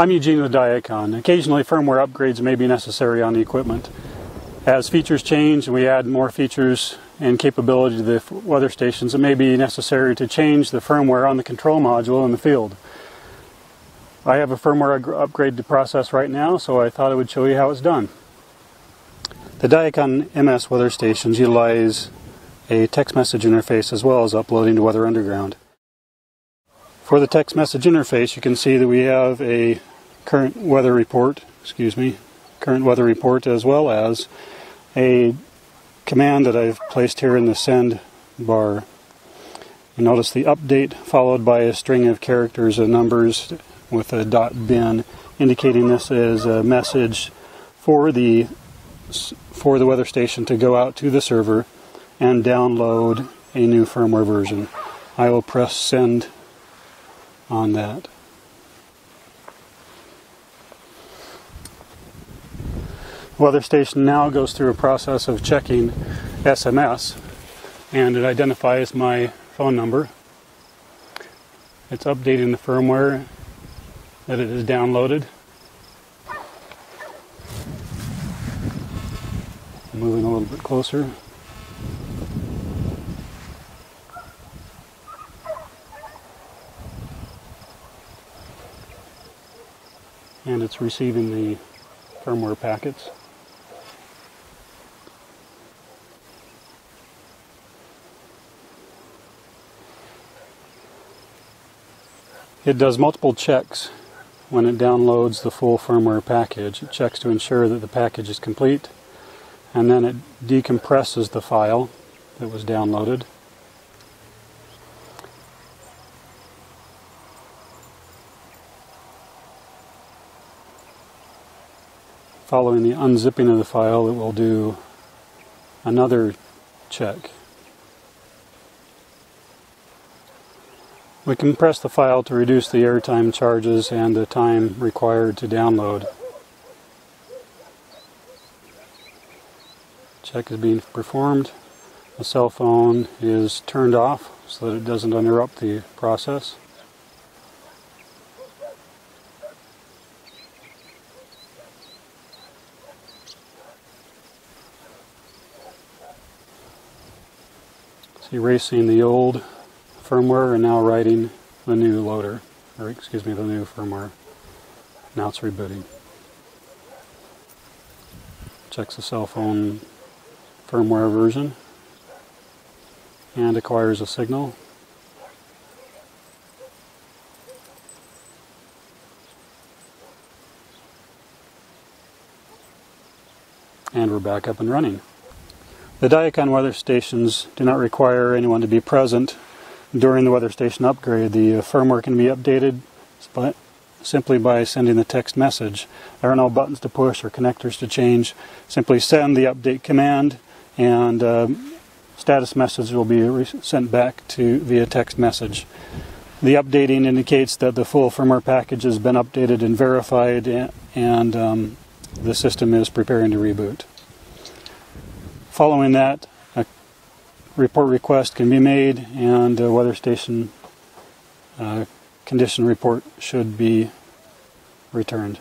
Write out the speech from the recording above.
I'm Eugene with Dyacon. Occasionally firmware upgrades may be necessary on the equipment. As features change and we add more features and capability to the weather stations, it may be necessary to change the firmware on the control module in the field. I have a firmware upgrade process right now, so I thought I would show you how it's done. The Dyacon MS weather stations utilize a text message interface as well as uploading to Weather Underground. For the text message interface, you can see that we have a current weather report as well as a command that I've placed here in the send bar. You notice the update followed by a string of characters and numbers with a .bin indicating this is a message for the weather station to go out to the server and download a new firmware version. I will press send on that. The weather station now goes through a process of checking SMS, and it identifies my phone number. It's updating the firmware that it is downloaded. Moving a little bit closer. And it's receiving the firmware packets. It does multiple checks when it downloads the full firmware package. It checks to ensure that the package is complete, and then it decompresses the file that was downloaded. Following the unzipping of the file, it will do another check. We compress the file to reduce the airtime charges and the time required to download. Check is being performed. The cell phone is turned off so that it doesn't interrupt the process. It's erasing the old firmware and now writing the new loader, the new firmware. Now it's rebooting. Checks the cell phone firmware version and acquires a signal. And we're back up and running. The Dyacon weather stations do not require anyone to be present during the weather station upgrade. The firmware can be updated simply by sending the text message. There are no buttons to push or connectors to change. Simply send the update command and status message will be sent back via text message. The updating indicates that the full firmware package has been updated and verified, and the system is preparing to reboot. Following that, a report request can be made and a weather station condition report should be returned.